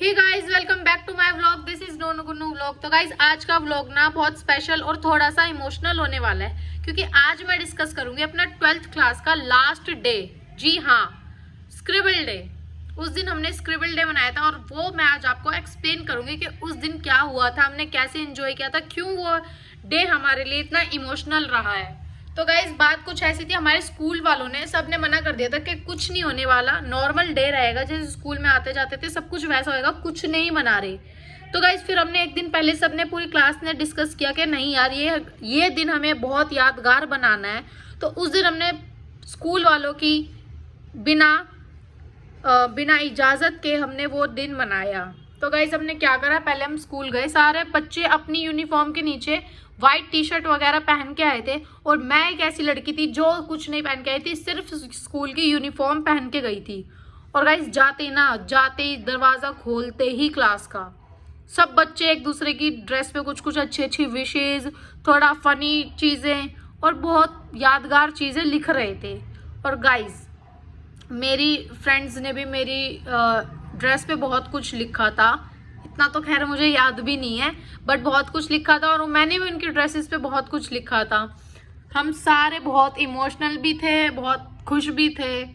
Hey guys, welcome back to my vlog. This is Nonu Gunnu vlog. तो guys, आज का vlog ना बहुत स्पेशल और थोड़ा सा इमोशनल होने वाला है, क्योंकि आज मैं डिस्कस करूंगी अपना 12th क्लास का लास्ट डे। जी हाँ, स्क्रिबल डे। उस दिन हमने स्क्रिबल डे मनाया था और वो मैं आज आपको एक्सप्लेन करूंगी कि उस दिन क्या हुआ था, हमने कैसे एंजॉय किया था, क्यों वो डे हमारे लिए इतना इमोशनल रहा है। तो गाइस, बात कुछ ऐसी थी, हमारे स्कूल वालों ने सबने मना कर दिया था कि कुछ नहीं होने वाला, नॉर्मल डे रहेगा, जैसे स्कूल में आते जाते थे सब कुछ वैसा होएगा, कुछ नहीं मना रहे। तो गाइस, फिर हमने एक दिन पहले सबने पूरी क्लास ने डिस्कस किया कि नहीं यार, ये दिन हमें बहुत यादगार बनाना है। तो उस दिन हमने स्कूल वालों की बिना इजाज़त के हमने वो दिन मनाया। तो गाइस, हमने क्या करा, पहले हम स्कूल गए, सारे बच्चे अपनी यूनिफॉर्म के नीचे वाइट टी शर्ट वगैरह पहन के आए थे, और मैं एक ऐसी लड़की थी जो कुछ नहीं पहन के आई थी, सिर्फ स्कूल की यूनिफॉर्म पहन के गई थी। और गाइस, जाते ही दरवाज़ा खोलते ही क्लास का सब बच्चे एक दूसरे की ड्रेस पे कुछ कुछ अच्छी अच्छी विशेज़, थोड़ा फनी चीज़ें और बहुत यादगार चीज़ें लिख रहे थे। और गाइस, मेरी फ्रेंड्स ने भी मेरी ड्रेस पे बहुत कुछ लिखा था, इतना तो खैर मुझे याद भी नहीं है, बट बहुत कुछ लिखा था, और मैंने भी उनकी ड्रेसेस पे बहुत कुछ लिखा था। हम सारे बहुत इमोशनल भी थे, बहुत खुश भी थे।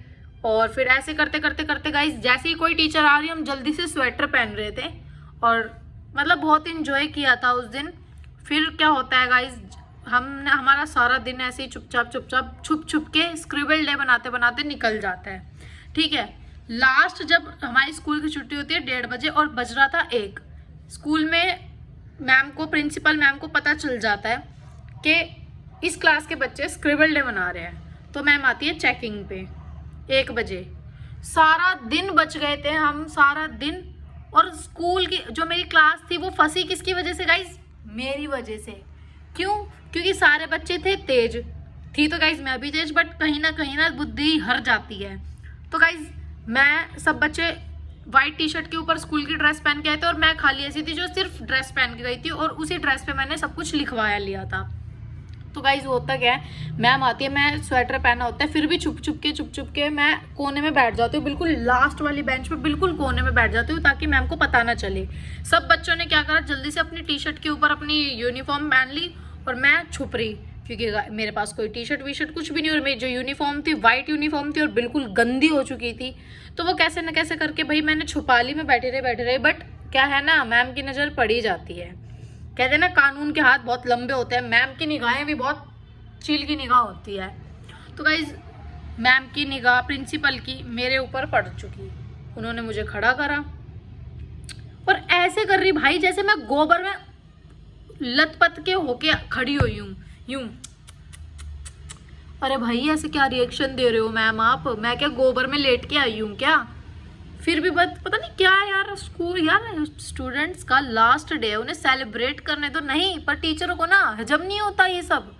और फिर ऐसे करते करते करते गाइस, जैसे ही कोई टीचर आ रही, हम जल्दी से स्वेटर पहन रहे थे, और मतलब बहुत इंजॉय किया था उस दिन। फिर क्या होता है गाइस, हमारा सारा दिन ऐसे ही चुपचाप छुप छुप के स्क्रिबल डे बनाते बनाते निकल जाता है। ठीक है, लास्ट जब हमारी स्कूल की छुट्टी होती है 1:30 बजे और बज रहा था 1, स्कूल में प्रिंसिपल मैम को पता चल जाता है कि इस क्लास के बच्चे स्क्रिबल डे मना रहे हैं। तो मैम आती है चेकिंग पे 1 बजे। सारा दिन बच गए थे हम, सारा दिन। और स्कूल की जो मेरी क्लास थी वो फंसी किसकी वजह से गाइज? मेरी वजह से। क्यों? क्योंकि सारे बच्चे थे तेज, थी तो गाइज मैं भी तेज, बट कहीं ना बुद्धि हर जाती है। तो गाइज, सब बच्चे वाइट टी शर्ट के ऊपर स्कूल की ड्रेस पहन के आए थे, और मैं खाली ऐसी थी जो सिर्फ ड्रेस पहन के गई थी, और उसी ड्रेस पे मैंने सब कुछ लिखवाया लिया था। तो गाइज, होता क्या है, मैम आती है, मैं स्वेटर पहना होता है, फिर भी छुप छुप के मैं कोने में बैठ जाती हूँ, बिल्कुल लास्ट वाली बेंच पे बिल्कुल कोने में बैठ जाती हूँ, ताकि मैम को पता ना चले। सब बच्चों ने क्या करा, जल्दी से अपनी टी शर्ट के ऊपर अपनी यूनिफॉर्म पहन ली, और मैं छुप रही, क्योंकि मेरे पास कोई टी शर्ट वी शर्ट कुछ भी नहीं, और मेरी जो यूनिफॉर्म थी वाइट यूनिफॉर्म थी और बिल्कुल गंदी हो चुकी थी। तो वो कैसे न कैसे करके भाई मैंने छुपा ली, मैं बैठे रहे। बट क्या है ना, मैम की नज़र पड़ी जाती है। कहते हैं ना, कानून के हाथ बहुत लंबे होते हैं, मैम की निगाहें भी बहुत चील की निगाह होती है। तो गाइज, मैम की निगाह प्रिंसिपल की मेरे ऊपर पड़ चुकी, उन्होंने मुझे खड़ा करा और ऐसे कर रही भाई जैसे मैं गोबर में लथपथ के होके खड़ी हुई हूँ यूं। अरे भाई, ऐसे क्या रिएक्शन दे रहे हो मैम आप? मैं क्या गोबर में लेट के आई हूँ क्या? फिर भी पता नहीं क्या यार, स्कूल यार स्टूडेंट्स का लास्ट डे है, उन्हें सेलिब्रेट करने तो नहीं, पर टीचरों को ना हजम नहीं होता ये सब।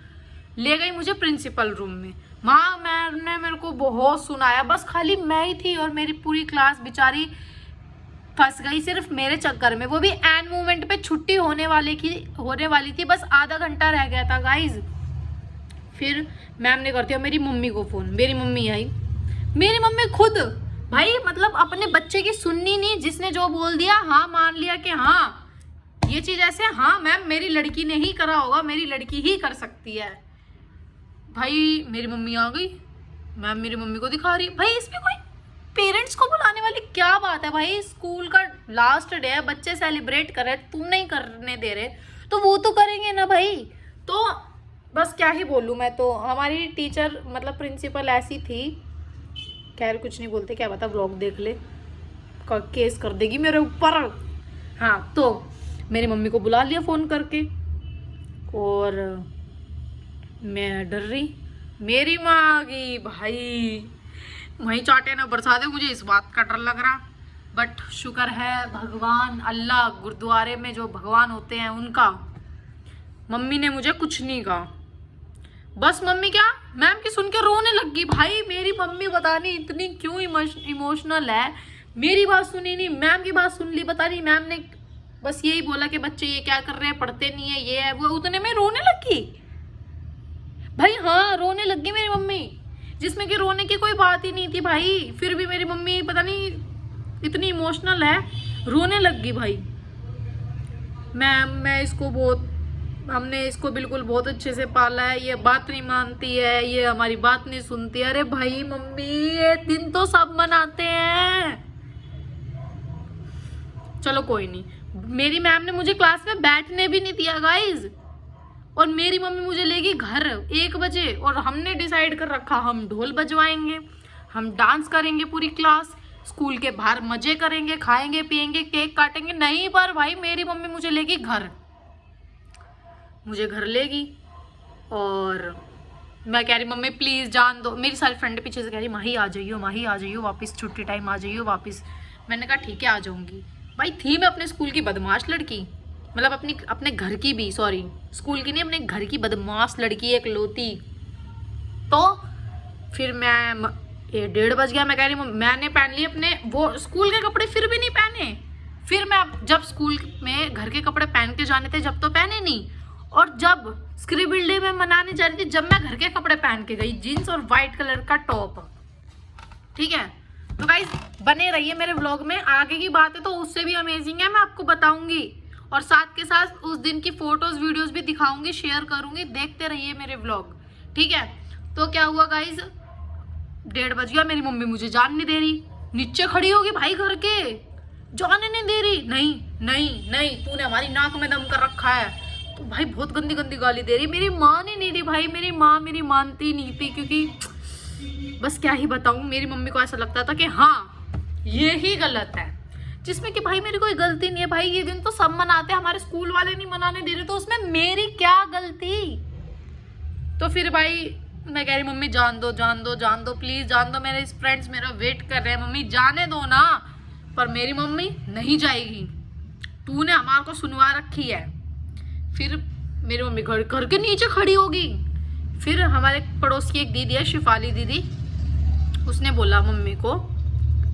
ले गई मुझे प्रिंसिपल रूम में, वहाँ मैम ने मेरे को बहुत सुनाया, बस खाली मैं ही थी और मेरी पूरी क्लास बेचारी फंस गई सिर्फ मेरे चक्कर में। वो भी एंड मोमेंट पे छुट्टी होने वाली थी, बस आधा घंटा रह गया था गाइज। फिर मैम ने कर दिया मेरी मम्मी को फ़ोन, मेरी मम्मी आई, मेरी मम्मी खुद भाई मतलब अपने बच्चे की सुननी नहीं, जिसने जो बोल दिया हाँ मान लिया कि हाँ ये चीज़ ऐसे, हाँ मैम मेरी लड़की ने ही करा होगा, मेरी लड़की ही कर सकती है। भाई मेरी मम्मी आ गई, मैम मेरी मम्मी को दिखा रही, भाई इसमें कोई पेरेंट्स को बुलाने वाली क्या बात है? भाई स्कूल का लास्ट डे है, बच्चे सेलिब्रेट कर रहे, तुम नहीं करने दे रहे तो वो तो करेंगे ना भाई। तो बस क्या ही बोलूँ मैं, तो हमारी टीचर मतलब प्रिंसिपल ऐसी थी, खैर कुछ नहीं बोलते, क्या पता व्लॉग देख ले, केस कर देगी मेरे ऊपर। हाँ, तो मेरी मम्मी को बुला लिया फ़ोन करके, और मैं डर रही, मेरी माँ आ गई भाई, वहीं चाटे ना बरसा दे, मुझे इस बात का डर लग रहा। बट शुक्र है भगवान अल्लाह, गुरुद्वारे में जो भगवान होते हैं उनका, मम्मी ने मुझे कुछ नहीं कहा। बस मम्मी क्या, मैम की सुन के रोने लग गई। भाई मेरी मम्मी पता नहीं इतनी क्यों इमोशनल है, मेरी बात सुनी नहीं, मैम की बात सुन ली। पता नहीं मैम ने बस यही बोला कि बच्चे ये क्या कर रहे हैं, पढ़ते नहीं है, ये है वो, उतने में रोने लगी भाई। हाँ, रोने लगी मेरी मम्मी, जिसमें कि रोने की कोई बात ही नहीं थी भाई। फिर भी मेरी मम्मी पता नहीं इतनी इमोशनल है। रोने लग गई भाई। मैं इसको बहुत, हमने इसको बिल्कुल बहुत अच्छे से पाला है, ये बात नहीं मानती है, ये हमारी बात नहीं सुनती। अरे भाई मम्मी, ये दिन तो सब मनाते हैं। चलो कोई नहीं, मेरी मैम ने मुझे क्लास में बैठने भी नहीं दिया गाइज, और मेरी मम्मी मुझे लेगी घर 1 बजे, और हमने डिसाइड कर रखा हम ढोल बजवाएंगे, हम डांस करेंगे पूरी क्लास, स्कूल के बाहर मजे करेंगे, खाएंगे पिएंगे, केक काटेंगे। नहीं, पर भाई मेरी मम्मी मुझे लेगी घर, मुझे घर लेगी। और मैं कह रही मम्मी प्लीज़ जान दो। मेरी सारी फ्रेंड पीछे से कह रही माही आ जाइयो, माही आ जाइयो वापस, छुट्टी टाइम आ जाइयो वापस। मैंने कहा ठीक है आ जाऊँगी। भाई थी मैं अपने स्कूल की बदमाश लड़की, मतलब अपने घर की भी, सॉरी स्कूल की नहीं, अपने घर की बदमाश लड़की एक लौती। तो फिर मैं, ये 1:30 बज गया, मैं कह रही मैंने पहन लिए अपने वो स्कूल के कपड़े, फिर भी नहीं पहने। फिर मैं जब स्कूल में घर के कपड़े पहन के जाने थे जब तो पहने नहीं, और जब स्क्रिबल डे में मनाने जा रही थी जब मैं घर के कपड़े पहन के गई, जीन्स और वाइट कलर का टॉप। ठीक है, तो गाइस बने रहिए मेरे व्लॉग में, आगे की बात है तो उससे भी अमेजिंग है, मैं आपको बताऊंगी, और साथ के साथ उस दिन की फोटोज वीडियोस भी दिखाऊंगी, शेयर करूंगी, देखते रहिए मेरे व्लॉग। ठीक है, तो क्या हुआ गाइस, 1:30 बज गया, मेरी मम्मी मुझे जान नहीं दे रही, नीचे खड़ी होगी भाई घर के, जाने नहीं दे रही। नहीं नहीं नहीं, तूने हमारी नाक में दम कर रखा है। तो भाई बहुत गंदी गंदी गाली दे रही, मेरी माँ नहीं रही भाई, मेरी माँ मेरी मानती नहीं थी, क्योंकि बस क्या ही बताऊं, मेरी मम्मी को ऐसा लगता था कि हाँ ये ही गलत है, जिसमें कि भाई मेरी कोई गलती नहीं है। भाई ये दिन तो सब मनाते हैं, हमारे स्कूल वाले नहीं मनाने दे रहे, तो उसमें मेरी क्या गलती। तो फिर भाई मैं कह रही मम्मी जान दो जान दो जान दो, प्लीज जान दो, मेरे फ्रेंड्स मेरा वेट कर रहे हैं, मम्मी जाने दो ना। पर मेरी मम्मी नहीं जाएगी, तूने हमारे को सुनवा रखी है। फिर मेरी मम्मी घर के नीचे खड़ी होगी। फिर हमारे पड़ोस की एक दीदी है, शिफाली दीदी, उसने बोला मम्मी को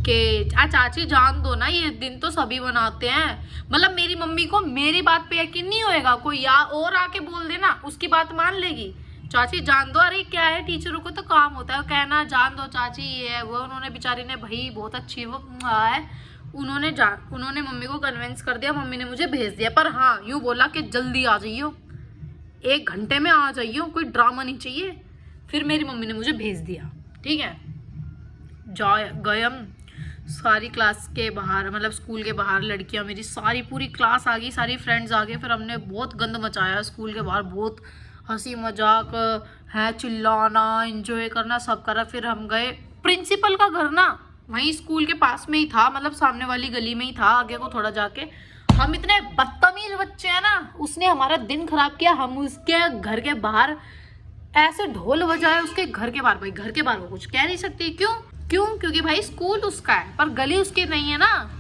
कि चाची जान दो ना, ये दिन तो सभी मनाते हैं। मतलब मेरी मम्मी को मेरी बात पे यकीन नहीं होएगा, कोई या और आके बोल देना उसकी बात मान लेगी। चाची जान दो, अरे क्या है, टीचरों को तो काम होता है कहना जान दो चाची, ये है वो। उन्होंने बेचारी ने, भाई बहुत अच्छी है वो है, उन्होंने मम्मी को कन्विंस कर दिया, मम्मी ने मुझे भेज दिया। पर हाँ यूँ बोला कि जल्दी आ जाइयो, 1 घंटे में आ जाइयो, कोई ड्रामा नहीं चाहिए। फिर मेरी मम्मी ने मुझे भेज दिया। ठीक है, गए हम सारी क्लास के बाहर, मतलब स्कूल के बाहर, लड़कियां मेरी सारी पूरी क्लास आ गई, सारी फ्रेंड्स आ गए। फिर हमने बहुत गंद मचाया स्कूल के बाहर, बहुत हंसी मजाक है, चिल्लाना, एंजॉय करना, सब करा। फिर हम गए प्रिंसिपल का घर, ना वहीं स्कूल के पास में ही था, मतलब सामने वाली गली में ही था, आगे को थोड़ा जाके। हम इतने बदतमीज बच्चे हैं ना, उसने हमारा दिन खराब किया। हम उसके घर के बाहर ऐसे ढोल बजाए, उसके घर के बाहर। भाई घर के बाहर वो कुछ कह नहीं सकती, क्यों क्योंकि भाई स्कूल उसका है पर गली उसकी नहीं है ना,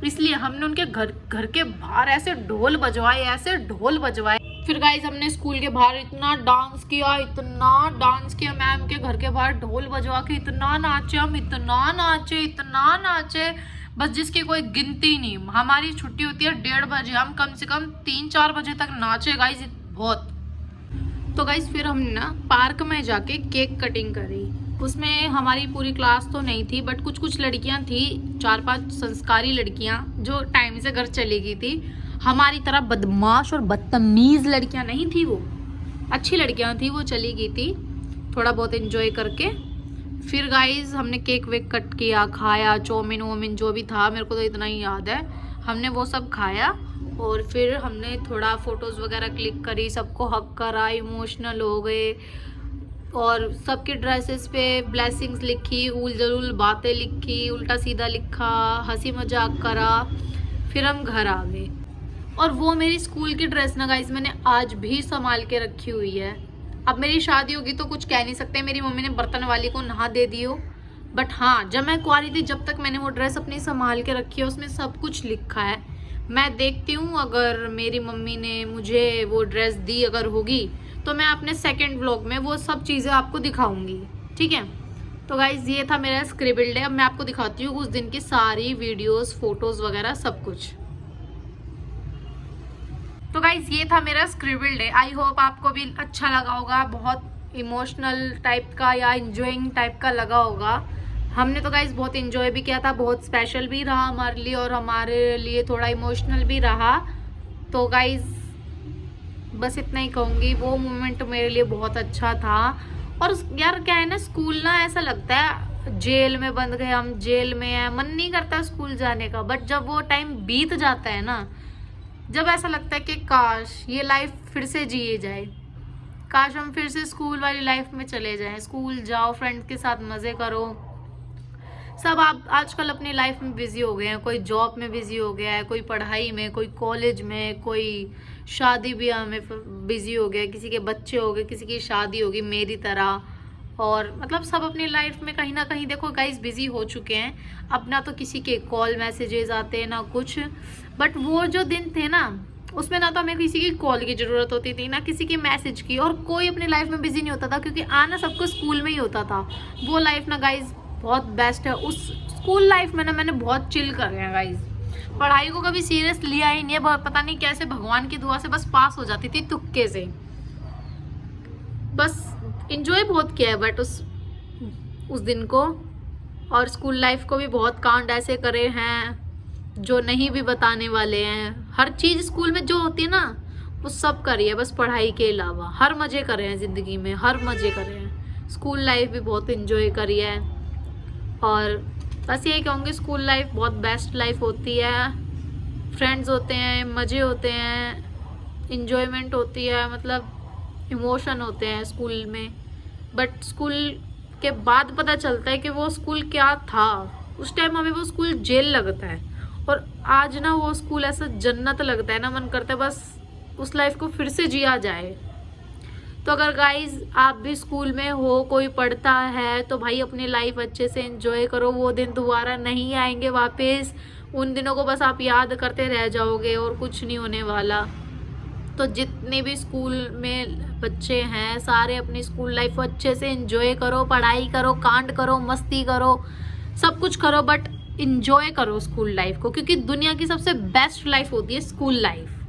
इसलिए हमने उनके घर के बाहर ऐसे ढोल बजवाए। फिर गाइस हमने स्कूल के बाहर इतना डांस किया, मैम के घर के बाहर ढोल बजवा के इतना नाचे हम, इतना नाचे बस जिसकी कोई गिनती नहीं। हमारी छुट्टी होती है 1:30 बजे, हम कम से कम 3-4 बजे तक नाचे गाइस बहुत। तो गाइस फिर हमने ना पार्क में जाके केक कटिंग करी। उसमें हमारी पूरी क्लास तो नहीं थी, बट कुछ लड़कियां थी, 4-5 संस्कारी लड़कियां जो टाइम से घर चली गई थी। हमारी तरह बदमाश और बदतमीज लड़कियां नहीं थी, वो अच्छी लड़कियां थी, वो चली गई थी थोड़ा बहुत एंजॉय करके। फिर गाइस हमने केक वेक कट किया, खाया, चाउमीन वोमिन जो भी था, मेरे को तो इतना ही याद है, हमने वो सब खाया। और फिर हमने थोड़ा फोटोज़ वगैरह क्लिक करी, सबको हक करा, इमोशनल हो गए, और सबके ड्रेसेस पे ब्लेसिंग्स लिखी, उल जलूल बातें लिखी, उल्टा सीधा लिखा, हंसी मजाक करा। फिर हम घर आ गए। और वो मेरी स्कूल की ड्रेस ना गाइस मैंने आज भी संभाल के रखी हुई है। अब मेरी शादी होगी तो कुछ कह नहीं सकते, मेरी मम्मी ने बर्तन वाली को नहा दे दी हो, बट हाँ जब मैं कुंवारी थी जब तक मैंने वो ड्रेस अपनी संभाल के रखी है, उसमें सब कुछ लिखा है। मैं देखती हूँ अगर मेरी मम्मी ने मुझे वो ड्रेस दी अगर होगी तो मैं अपने सेकंड व्लॉग में वो सब चीज़ें आपको दिखाऊंगी। ठीक है, तो गाइज ये था मेरा स्क्रिबल डे। अब मैं आपको दिखाती हूँ उस दिन की सारी वीडियोस, फोटोज वगैरह सब कुछ। तो गाइज ये था मेरा स्क्रिबल डे। आई होप आपको भी अच्छा लगा होगा, बहुत इमोशनल टाइप का या इंजॉइंग टाइप का लगा होगा। हमने तो गाइस बहुत इंजॉय भी किया था, बहुत स्पेशल भी रहा हमारे लिए और हमारे लिए थोड़ा इमोशनल भी रहा। तो गाइस बस इतना ही कहूँगी, वो मोमेंट मेरे लिए बहुत अच्छा था। और यार क्या है ना, स्कूल ना ऐसा लगता है जेल में बंद गए, हम जेल में हैं, मन नहीं करता स्कूल जाने का। बट जब वो टाइम बीत जाता है ना, जब ऐसा लगता है कि काश ये लाइफ फिर से जिए जाए, काश हम फिर से स्कूल वाली लाइफ में चले जाएं। स्कूल जाओ, फ्रेंड्स के साथ मज़े करो। सब आप आजकल अपनी लाइफ में बिजी हो गए हैं, कोई जॉब में बिजी हो गया है, कोई पढ़ाई में, कोई कॉलेज में, कोई शादी ब्याह में बिजी हो गया, किसी के बच्चे हो गए, किसी की शादी होगी मेरी तरह। और मतलब सब अपनी लाइफ में कहीं ना कहीं देखो गाइस बिजी हो चुके हैं। अपना तो किसी के कॉल मैसेजेस आते हैं ना कुछ। बट वो जो दिन थे ना, उसमें ना तो हमें किसी की कॉल की ज़रूरत होती थी ना किसी की मैसेज की, और कोई अपनी लाइफ में बिजी नहीं होता था, क्योंकि आना सबको स्कूल में ही होता था। वो लाइफ ना गाइज बहुत बेस्ट है। उस स्कूल लाइफ में ना मैंने बहुत चिल कर रहे हैं गाइज, पढ़ाई को कभी सीरियस लिया ही नहीं है। पता नहीं कैसे भगवान की दुआ से बस पास हो जाती थी तुक्के से, बस इंजॉय बहुत किया है बट उस दिन को। और स्कूल लाइफ को भी बहुत कांड ऐसे करे हैं जो नहीं भी बताने वाले हैं। हर चीज़ स्कूल में जो होती है ना वो सब करी है, बस पढ़ाई के अलावा हर मज़े करे हैं ज़िंदगी में, हर मज़े करे हैं। स्कूल लाइफ भी बहुत इंजॉय करी है। और बस यही कहूँगी, स्कूल लाइफ बहुत बेस्ट लाइफ होती है। फ्रेंड्स होते हैं, मज़े होते हैं, इंजॉयमेंट होती है, मतलब इमोशन होते हैं स्कूल में। बट स्कूल के बाद पता चलता है कि वो स्कूल क्या था। उस टाइम हमें वो स्कूल जेल लगता है, और आज ना वो स्कूल ऐसा जन्नत लगता है ना, मन करता है बस उस लाइफ को फिर से जिया जाए। तो अगर गाइज आप भी स्कूल में हो, कोई पढ़ता है, तो भाई अपनी लाइफ अच्छे से एंजॉय करो। वो दिन दोबारा नहीं आएंगे वापस, उन दिनों को बस आप याद करते रह जाओगे और कुछ नहीं होने वाला। तो जितने भी स्कूल में बच्चे हैं सारे अपनी स्कूल लाइफ को अच्छे से एंजॉय करो, पढ़ाई करो, कांड करो, मस्ती करो, सब कुछ करो, बट इंजॉय करो स्कूल लाइफ को, क्योंकि दुनिया की सबसे बेस्ट लाइफ होती है स्कूल लाइफ।